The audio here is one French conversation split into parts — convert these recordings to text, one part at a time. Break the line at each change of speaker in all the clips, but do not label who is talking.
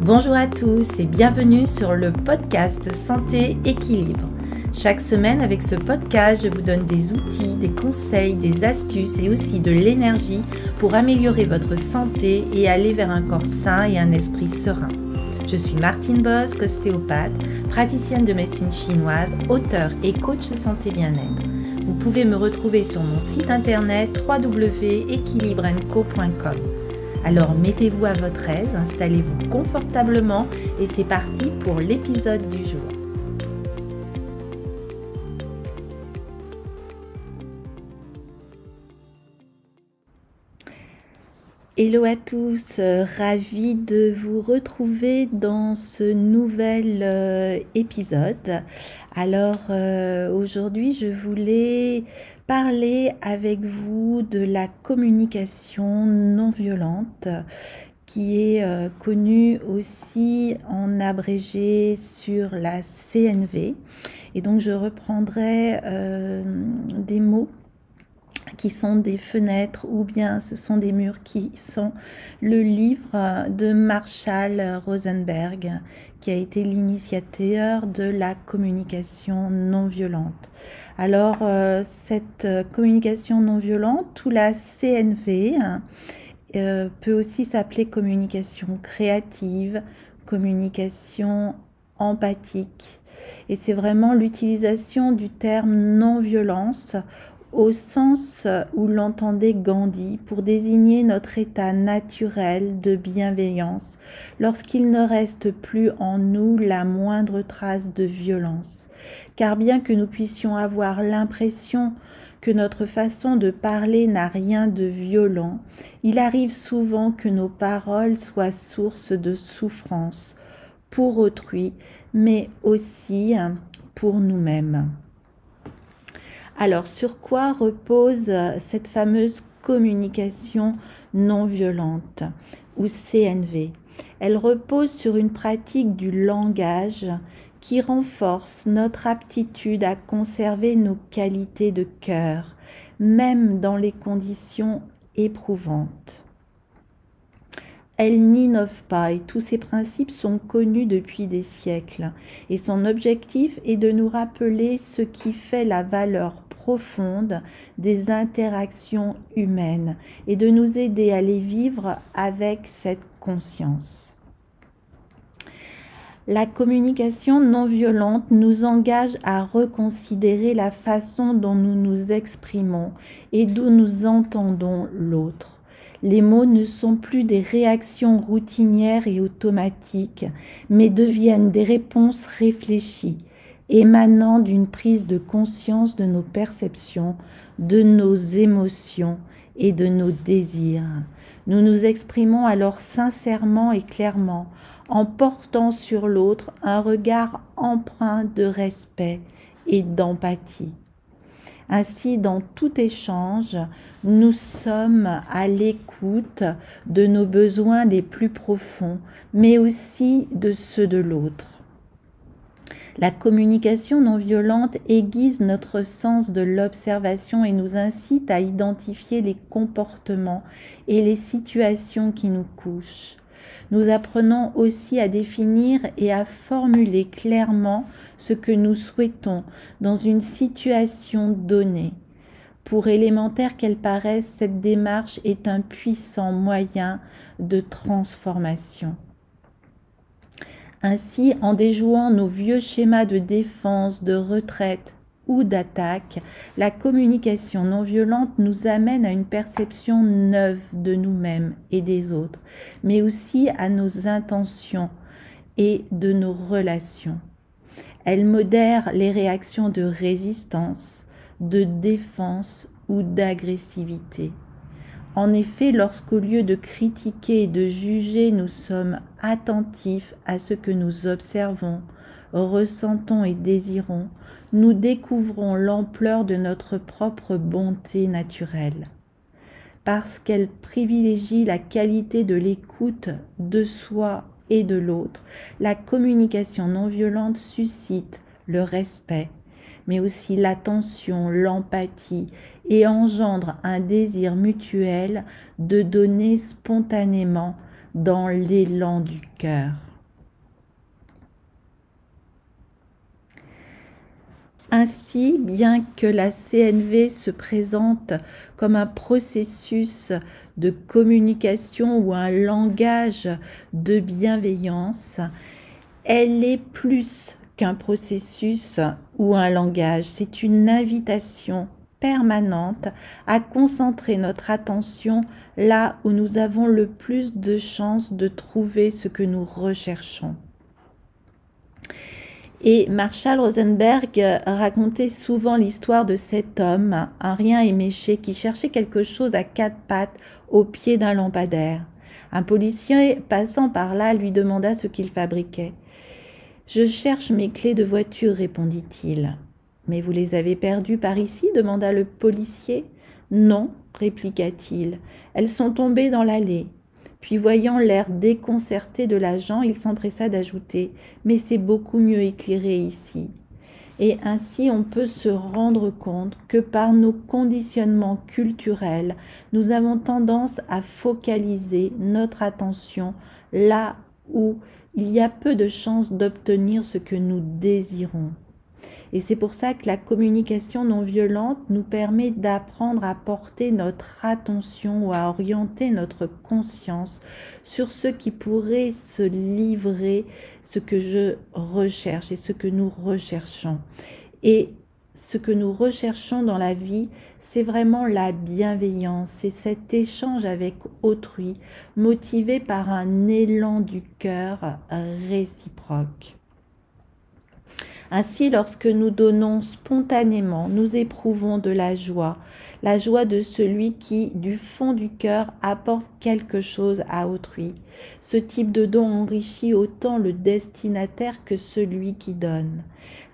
Bonjour à tous et bienvenue sur le podcast Santé Équilibre. Chaque semaine avec ce podcast, je vous donne des outils, des conseils, des astuces et aussi de l'énergie pour améliorer votre santé et aller vers un corps sain et un esprit serein. Je suis Martine Bosque, ostéopathe, praticienne de médecine chinoise, auteure et coach santé bien-être. Vous pouvez me retrouver sur mon site internet www.equilibrenco.com. Alors mettez-vous à votre aise, installez-vous confortablement et c'est parti pour l'épisode du jour. Hello à tous, ravie de vous retrouver dans ce nouvel épisode. Alors aujourd'hui je voulais parler avec vous de la communication non violente qui est connue aussi en abrégé sur la CNV. Et donc je reprendrai des mots qui sont des fenêtres ou bien ce sont des murs qui sont le livre de Marshall Rosenberg qui a été l'initiateur de la communication non violente. Alors cette communication non violente ou la CNV peut aussi s'appeler communication créative, communication empathique et c'est vraiment l'utilisation du terme non-violence au sens où l'entendait Gandhi pour désigner notre état naturel de bienveillance lorsqu'il ne reste plus en nous la moindre trace de violence. Car bien que nous puissions avoir l'impression que notre façon de parler n'a rien de violent, il arrive souvent que nos paroles soient source de souffrance pour autrui, mais aussi pour nous-mêmes. Alors, sur quoi repose cette fameuse communication non violente ou CNV? Elle repose sur une pratique du langage qui renforce notre aptitude à conserver nos qualités de cœur, même dans les conditions éprouvantes. Elle n'innove pas et tous ces principes sont connus depuis des siècles et son objectif est de nous rappeler ce qui fait la valeur profonde des interactions humaines et de nous aider à les vivre avec cette conscience. La communication non violente nous engage à reconsidérer la façon dont nous nous exprimons et d'où nous entendons l'autre. Les mots ne sont plus des réactions routinières et automatiques, mais deviennent des réponses réfléchies, émanant d'une prise de conscience de nos perceptions, de nos émotions et de nos désirs. Nous nous exprimons alors sincèrement et clairement, en portant sur l'autre un regard empreint de respect et d'empathie. Ainsi, dans tout échange, nous sommes à l'écoute de nos besoins les plus profonds, mais aussi de ceux de l'autre. La communication non violente aiguise notre sens de l'observation et nous incite à identifier les comportements et les situations qui nous couchent. Nous apprenons aussi à définir et à formuler clairement ce que nous souhaitons dans une situation donnée. Pour élémentaire qu'elle paraisse, cette démarche est un puissant moyen de transformation. Ainsi, en déjouant nos vieux schémas de défense, de retraite ou d'attaque, la communication non violente nous amène à une perception neuve de nous-mêmes et des autres, mais aussi à nos intentions et de nos relations. Elle modère les réactions de résistance, de défense ou d'agressivité. En effet, lorsqu'au lieu de critiquer et de juger, nous sommes attentifs à ce que nous observons, ressentons et désirons, nous découvrons l'ampleur de notre propre bonté naturelle. Parce qu'elle privilégie la qualité de l'écoute de soi et de l'autre, la communication non violente suscite le respect, mais aussi l'attention, l'empathie et engendre un désir mutuel de donner spontanément dans l'élan du cœur. Ainsi, bien que la CNV se présente comme un processus de communication ou un langage de bienveillance, elle est plus qu'un processus ou un langage. C'est une invitation permanente à concentrer notre attention là où nous avons le plus de chances de trouver ce que nous recherchons. Et Marshall Rosenberg racontait souvent l'histoire de cet homme, un rien éméché, qui cherchait quelque chose à quatre pattes au pied d'un lampadaire. Un policier passant par là lui demanda ce qu'il fabriquait. « Je cherche mes clés de voiture, répondit-il. « Mais vous les avez perdues par ici ?» demanda le policier. « Non, répliqua-t-il. Elles sont tombées dans l'allée. » Puis voyant l'air déconcerté de l'agent, il s'empressa d'ajouter « Mais c'est beaucoup mieux éclairé ici. » Et ainsi on peut se rendre compte que par nos conditionnements culturels, nous avons tendance à focaliser notre attention là où il y a peu de chances d'obtenir ce que nous désirons. Et c'est pour ça que la communication non violente nous permet d'apprendre à porter notre attention ou à orienter notre conscience sur ce qui pourrait se livrer, ce que je recherche et ce que nous recherchons. Et ce que nous recherchons dans la vie, c'est vraiment la bienveillance, c'est cet échange avec autrui, motivé par un élan du cœur réciproque. Ainsi, lorsque nous donnons spontanément, nous éprouvons de la joie de celui qui, du fond du cœur, apporte quelque chose à autrui. Ce type de don enrichit autant le destinataire que celui qui donne.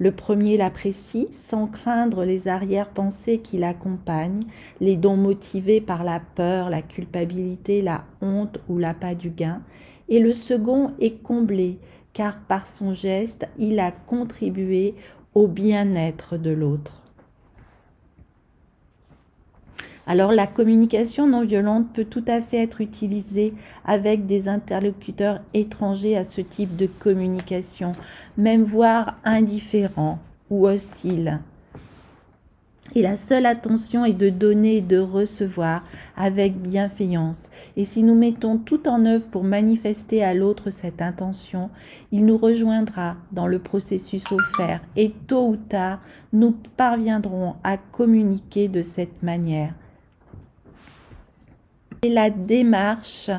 Le premier l'apprécie sans craindre les arrière-pensées qui l'accompagnent, les dons motivés par la peur, la culpabilité, la honte ou l'appât du gain. Et le second est comblé, car par son geste, il a contribué au bien-être de l'autre. Alors la communication non violente peut tout à fait être utilisée avec des interlocuteurs étrangers à ce type de communication, même voire indifférents ou hostiles. Et la seule attention est de donner et de recevoir avec bienveillance. Et si nous mettons tout en œuvre pour manifester à l'autre cette intention, il nous rejoindra dans le processus offert et tôt ou tard, nous parviendrons à communiquer de cette manière. C'est la démarche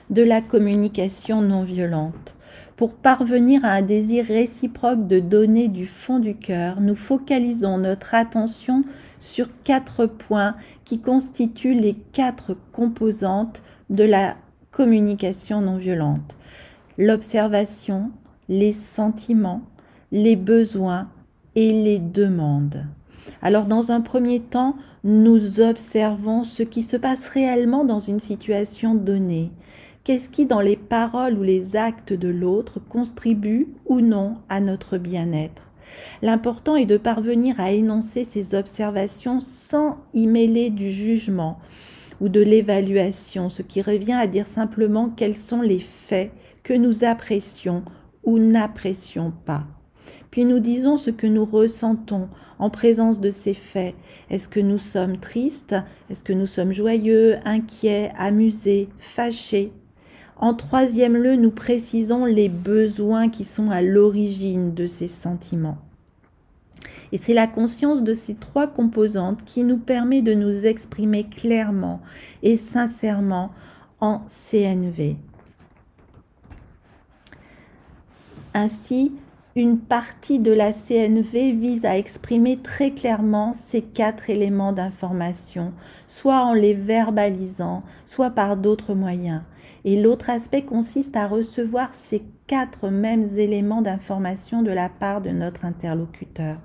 de la communication non violente. Pour parvenir à un désir réciproque de donner du fond du cœur, nous focalisons notre attention sur 4 points qui constituent les 4 composantes de la communication non violente. L'observation, les sentiments, les besoins et les demandes. Alors dans un premier temps, nous observons ce qui se passe réellement dans une situation donnée. Qu'est-ce qui, dans les paroles ou les actes de l'autre, contribue ou non à notre bien-être? L'important est de parvenir à énoncer ces observations sans y mêler du jugement ou de l'évaluation, ce qui revient à dire simplement quels sont les faits que nous apprécions ou n'apprécions pas. Puis nous disons ce que nous ressentons en présence de ces faits. Est-ce que nous sommes tristes? Est-ce que nous sommes joyeux, inquiets, amusés, fâchés? En troisième lieu, nous précisons les besoins qui sont à l'origine de ces sentiments. Et c'est la conscience de ces 3 composantes qui nous permet de nous exprimer clairement et sincèrement en CNV. Ainsi, une partie de la CNV vise à exprimer très clairement ces 4 éléments d'information, soit en les verbalisant, soit par d'autres moyens. Et l'autre aspect consiste à recevoir ces 4 mêmes éléments d'information de la part de notre interlocuteur.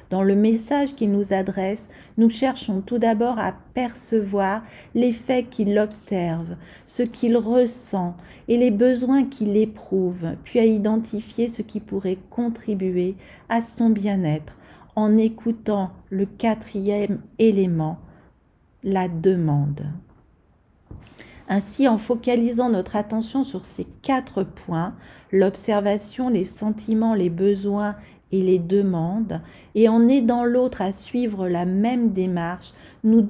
Dans le message qu'il nous adresse, nous cherchons tout d'abord à percevoir les faits qu'il observe, ce qu'il ressent et les besoins qu'il éprouve, puis à identifier ce qui pourrait contribuer à son bien-être en écoutant le 4e élément, la demande. Ainsi, en focalisant notre attention sur ces 4 points, l'observation, les sentiments, les besoins et les demandes, et en aidant l'autre à suivre la même démarche, nous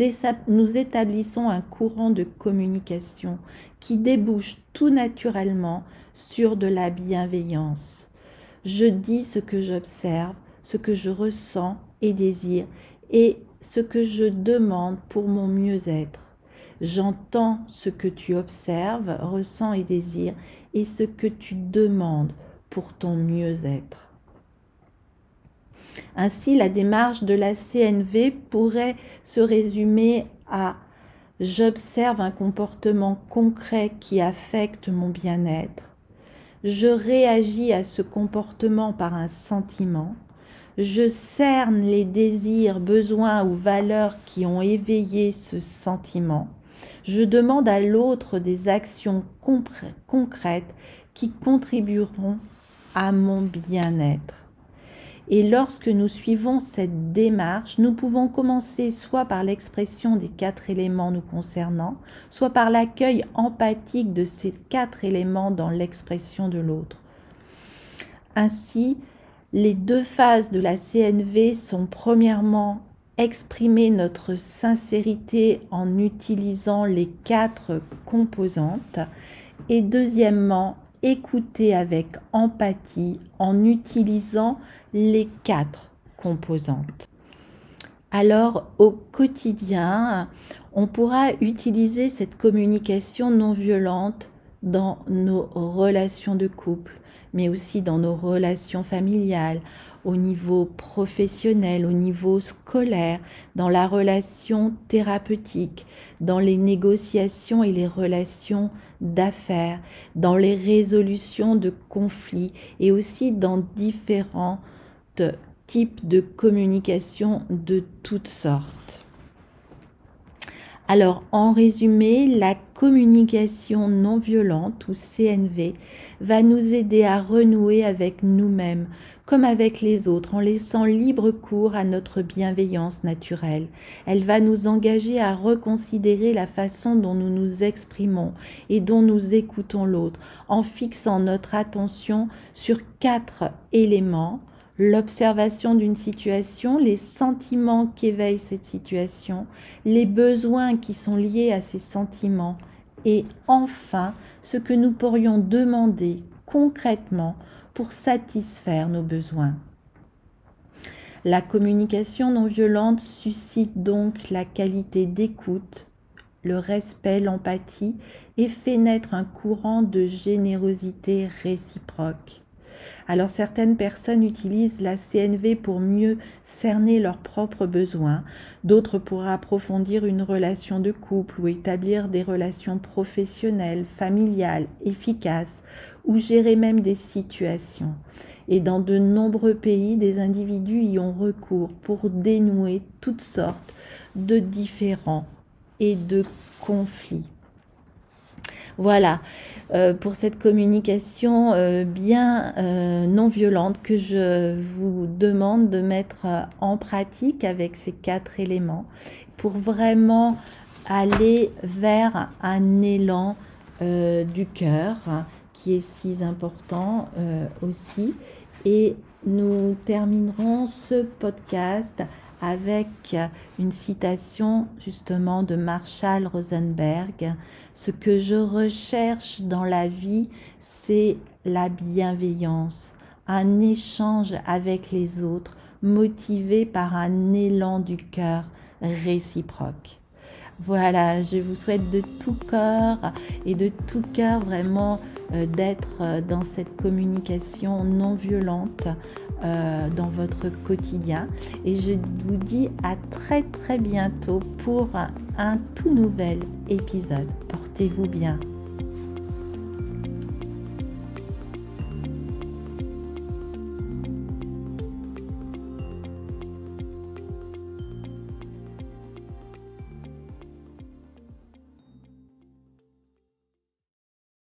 établissons un courant de communication qui débouche tout naturellement sur de la bienveillance. Je dis ce que j'observe, ce que je ressens et désire, et ce que je demande pour mon mieux-être. J'entends ce que tu observes, ressens et désires, et ce que tu demandes pour ton mieux-être. Ainsi, la démarche de la CNV pourrait se résumer à « j'observe un comportement concret qui affecte mon bien-être ». Je réagis à ce comportement par un sentiment. Je cerne les désirs, besoins ou valeurs qui ont éveillé ce sentiment. Je demande à l'autre des actions concrètes qui contribueront à mon bien-être. Et lorsque nous suivons cette démarche, nous pouvons commencer soit par l'expression des 4 éléments nous concernant, soit par l'accueil empathique de ces 4 éléments dans l'expression de l'autre. Ainsi, les 2 phases de la CNV sont premièrement exprimer notre sincérité en utilisant les 4 composantes et deuxièmement, écouter avec empathie en utilisant les 4 composantes. Alors, au quotidien, on pourra utiliser cette communication non violente dans nos relations de couple, mais aussi dans nos relations familiales, au niveau professionnel, au niveau scolaire, dans la relation thérapeutique, dans les négociations et les relations d'affaires, dans les résolutions de conflits et aussi dans différents types de communication de toutes sortes. Alors, en résumé, la communication non violente ou CNV va nous aider à renouer avec nous-mêmes comme avec les autres en laissant libre cours à notre bienveillance naturelle. Elle va nous engager à reconsidérer la façon dont nous nous exprimons et dont nous écoutons l'autre en fixant notre attention sur 4 éléments: l'observation d'une situation, les sentiments qu'éveille cette situation, les besoins qui sont liés à ces sentiments et enfin ce que nous pourrions demander concrètement pour satisfaire nos besoins. La communication non violente suscite donc la qualité d'écoute, le respect, l'empathie et fait naître un courant de générosité réciproque. Alors certaines personnes utilisent la CNV pour mieux cerner leurs propres besoins, d'autres pour approfondir une relation de couple ou établir des relations professionnelles, familiales, efficaces ou gérer même des situations. Et dans de nombreux pays, des individus y ont recours pour dénouer toutes sortes de différends et de conflits. Voilà, pour cette communication non violente que je vous demande de mettre en pratique avec ces 4 éléments pour vraiment aller vers un élan du cœur qui est si important aussi. Et nous terminerons ce podcast avec une citation justement de Marshall Rosenberg. Ce que je recherche dans la vie, c'est la bienveillance, un échange avec les autres, motivé par un élan du cœur réciproque. Voilà, je vous souhaite de tout corps et de tout cœur vraiment d'être dans cette communication non violente dans votre quotidien. Et je vous dis à très bientôt pour un tout nouvel épisode. Portez-vous bien.